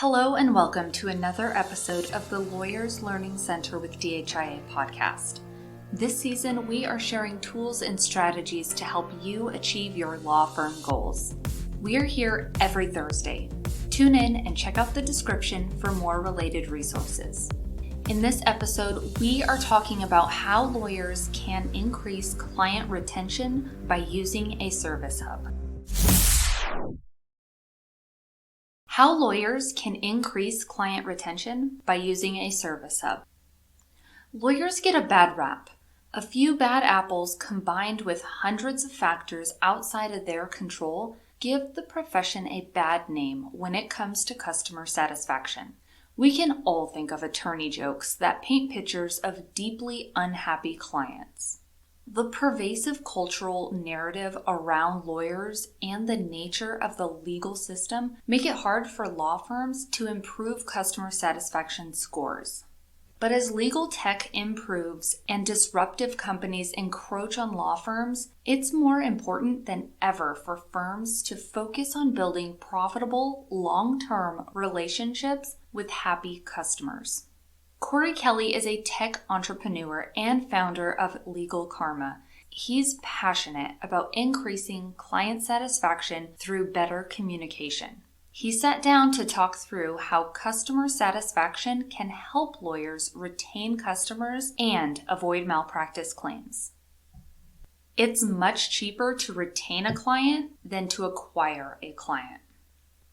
Hello and welcome to another episode of the Lawyers Learning Center with DHIA podcast. This season, we are sharing tools and strategies to help you achieve your law firm goals. We are here every Thursday. Tune in and check out the description for more related resources. In this episode, we are talking about how lawyers can increase client retention by using a service hub. How lawyers can increase client retention by using a service hub. Lawyers get a bad rap. A few bad apples combined with hundreds of factors outside of their control give the profession a bad name when it comes to customer satisfaction. We can all think of attorney jokes that paint pictures of deeply unhappy clients. The pervasive cultural narrative around lawyers and the nature of the legal system make it hard for law firms to improve customer satisfaction scores. But as legal tech improves and disruptive companies encroach on law firms, it's more important than ever for firms to focus on building profitable, long-term relationships with happy customers. Corey Kelly is a tech entrepreneur and founder of Legal Karma. He's passionate about increasing client satisfaction through better communication. He sat down to talk through how customer satisfaction can help lawyers retain customers and avoid malpractice claims. It's much cheaper to retain a client than to acquire a client.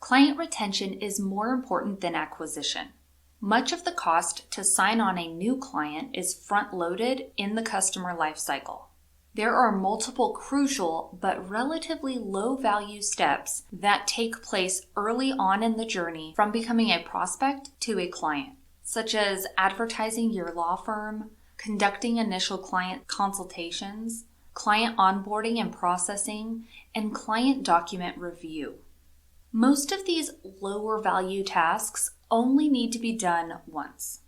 Client retention is more important than acquisition. Much of the cost to sign on a new client is front-loaded in the customer lifecycle. There are multiple crucial but relatively low-value steps that take place early on in the journey from becoming a prospect to a client, such as advertising your law firm, conducting initial client consultations, client onboarding and processing, and client document review. Most of these lower-value tasks only need to be done once.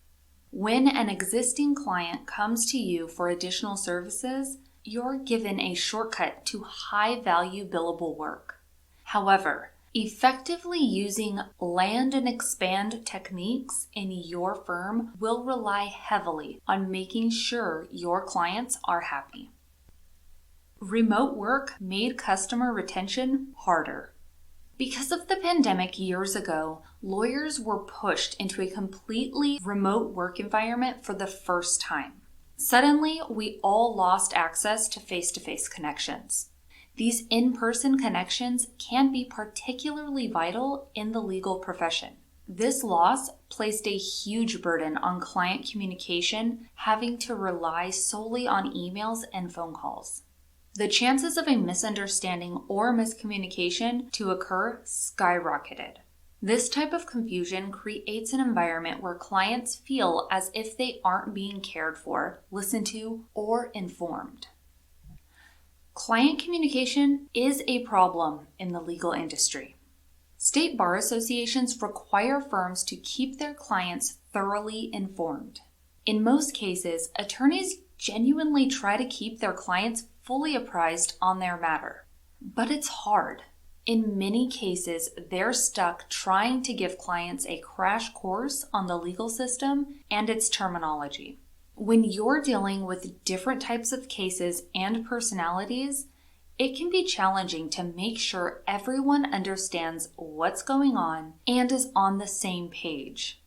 When an existing client comes to you for additional services, you're given a shortcut to high-value billable work. However, effectively using land and expand techniques in your firm will rely heavily on making sure your clients are happy. Remote work made customer retention harder. Because of the pandemic years ago, lawyers were pushed into a completely remote work environment for the first time. Suddenly, we all lost access to face-to-face connections. These in-person connections can be particularly vital in the legal profession. This loss placed a huge burden on client communication, having to rely solely on emails and phone calls. The chances of a misunderstanding or miscommunication to occur skyrocketed. This type of confusion creates an environment where clients feel as if they aren't being cared for, listened to, or informed. Client communication is a problem in the legal industry. State bar associations require firms to keep their clients thoroughly informed. In most cases, attorneys genuinely try to keep their clients fully apprised on their matter. But it's hard. In many cases, they're stuck trying to give clients a crash course on the legal system and its terminology. When you're dealing with different types of cases and personalities, it can be challenging to make sure everyone understands what's going on and is on the same page.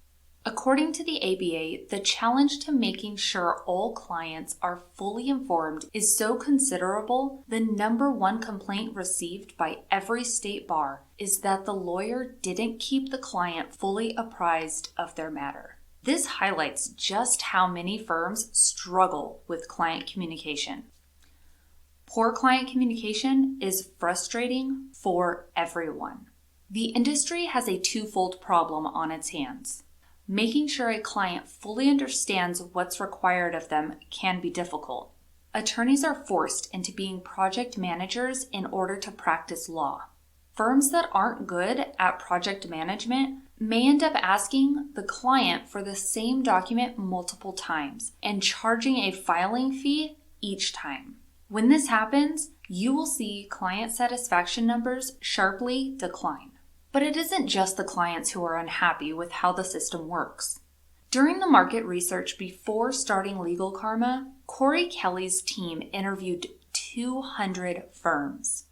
According to the ABA, the challenge to making sure all clients are fully informed is so considerable, the number one complaint received by every state bar is that the lawyer didn't keep the client fully apprised of their matter. This highlights just how many firms struggle with client communication. Poor client communication is frustrating for everyone. The industry has a twofold problem on its hands. Making sure a client fully understands what's required of them can be difficult. Attorneys are forced into being project managers in order to practice law. Firms that aren't good at project management may end up asking the client for the same document multiple times and charging a filing fee each time. When this happens, you will see client satisfaction numbers sharply decline. But it isn't just the clients who are unhappy with how the system works. During the market research before starting Legal Karma, Corey Kelly's team interviewed 200 firms.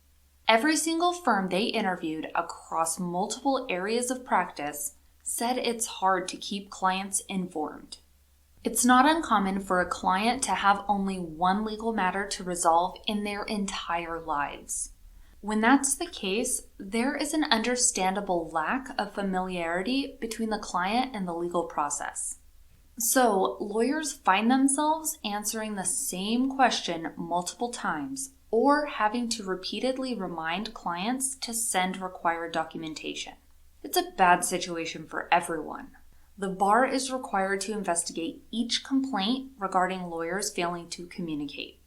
Every single firm they interviewed across multiple areas of practice said it's hard to keep clients informed. It's not uncommon for a client to have only one legal matter to resolve in their entire lives. When that's the case, there is an understandable lack of familiarity between the client and the legal process. So, lawyers find themselves answering the same question multiple times or having to repeatedly remind clients to send required documentation. It's a bad situation for everyone. The bar is required to investigate each complaint regarding lawyers failing to communicate.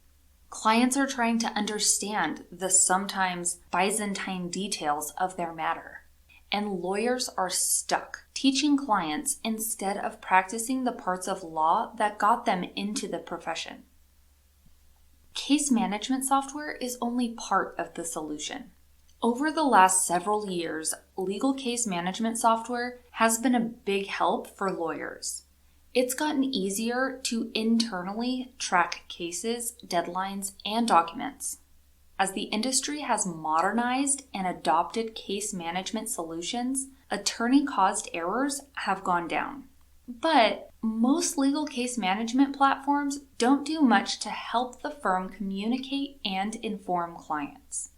Clients are trying to understand the sometimes Byzantine details of their matter, and lawyers are stuck teaching clients instead of practicing the parts of law that got them into the profession. Case management software is only part of the solution. Over the last several years, legal case management software has been a big help for lawyers. It's gotten easier to internally track cases, deadlines, and documents. As the industry has modernized and adopted case management solutions, attorney-caused errors have gone down. But most legal case management platforms don't do much to help the firm communicate and inform clients.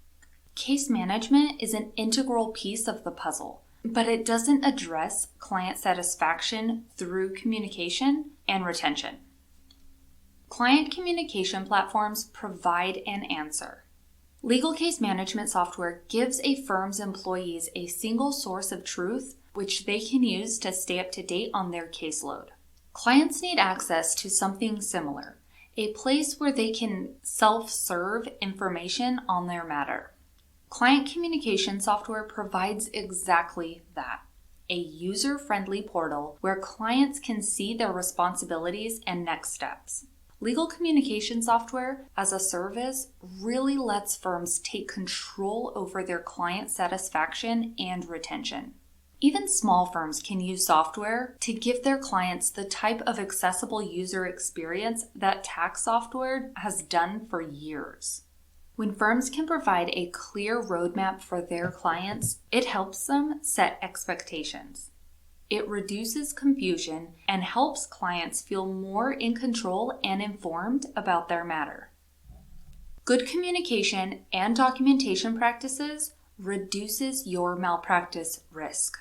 Case management is an integral piece of the puzzle, but it doesn't address client satisfaction through communication and retention. Client communication platforms provide an answer. Legal case management software gives a firm's employees a single source of truth which they can use to stay up to date on their caseload. Clients need access to something similar, a place where they can self-serve information on their matter. Client communication software provides exactly that, a user-friendly portal where clients can see their responsibilities and next steps. Legal communication software as a service really lets firms take control over their client satisfaction and retention. Even small firms can use software to give their clients the type of accessible user experience that tax software has done for years. When firms can provide a clear roadmap for their clients, it helps them set expectations. It reduces confusion and helps clients feel more in control and informed about their matter. Good communication and documentation practices reduces your malpractice risk.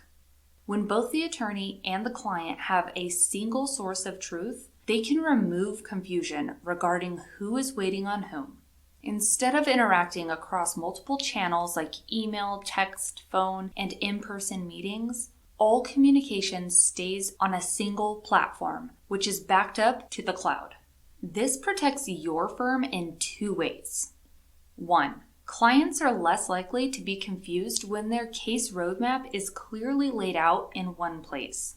When both the attorney and the client have a single source of truth, they can remove confusion regarding who is waiting on whom. Instead of interacting across multiple channels like email, text, phone, and in-person meetings, all communication stays on a single platform, which is backed up to the cloud. This protects your firm in two ways. 1. Clients are less likely to be confused when their case roadmap is clearly laid out in one place.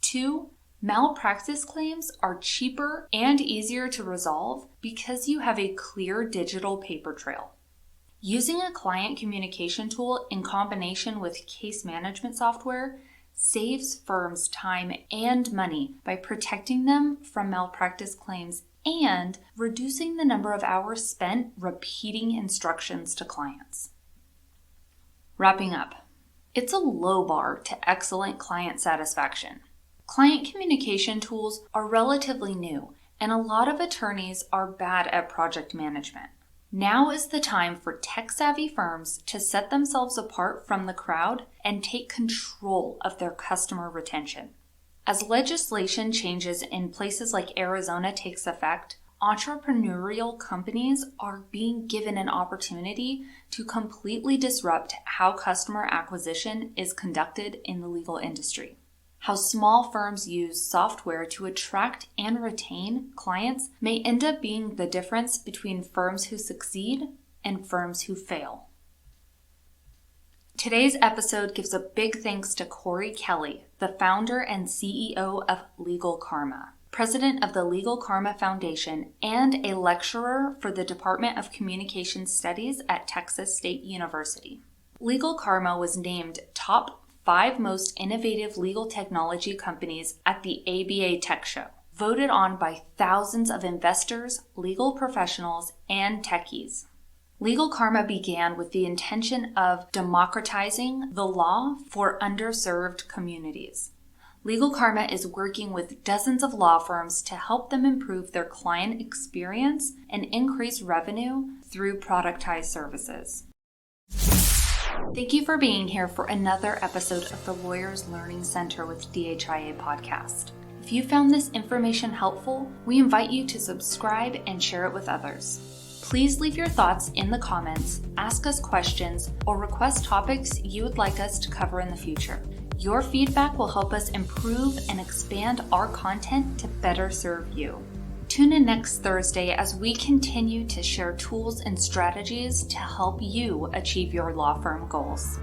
2. Malpractice claims are cheaper and easier to resolve because you have a clear digital paper trail. Using a client communication tool in combination with case management software saves firms time and money by protecting them from malpractice claims and reducing the number of hours spent repeating instructions to clients. Wrapping up, it's a low bar to excellent client satisfaction. Client communication tools are relatively new, and a lot of attorneys are bad at project management. Now is the time for tech-savvy firms to set themselves apart from the crowd and take control of their customer retention. As legislation changes in places like Arizona takes effect, entrepreneurial companies are being given an opportunity to completely disrupt how customer acquisition is conducted in the legal industry. How small firms use software to attract and retain clients may end up being the difference between firms who succeed and firms who fail. Today's episode gives a big thanks to Corey Kelly, the founder and CEO of Legal Karma, president of the Legal Karma Foundation, and a lecturer for the Department of Communication Studies at Texas State University. Legal Karma was named top 5 most innovative legal technology companies at the ABA Tech Show, voted on by thousands of investors, legal professionals, and techies. Legal Karma began with the intention of democratizing the law for underserved communities. Legal Karma is working with dozens of law firms to help them improve their client experience and increase revenue through productized services. Thank you for being here for another episode of the Lawyers Learning Center with DHIA podcast. If you found this information helpful, we invite you to subscribe and share it with others. Please leave your thoughts in the comments, ask us questions, or request topics you would like us to cover in the future. Your feedback will help us improve and expand our content to better serve you. Tune in next Thursday as we continue to share tools and strategies to help you achieve your law firm goals.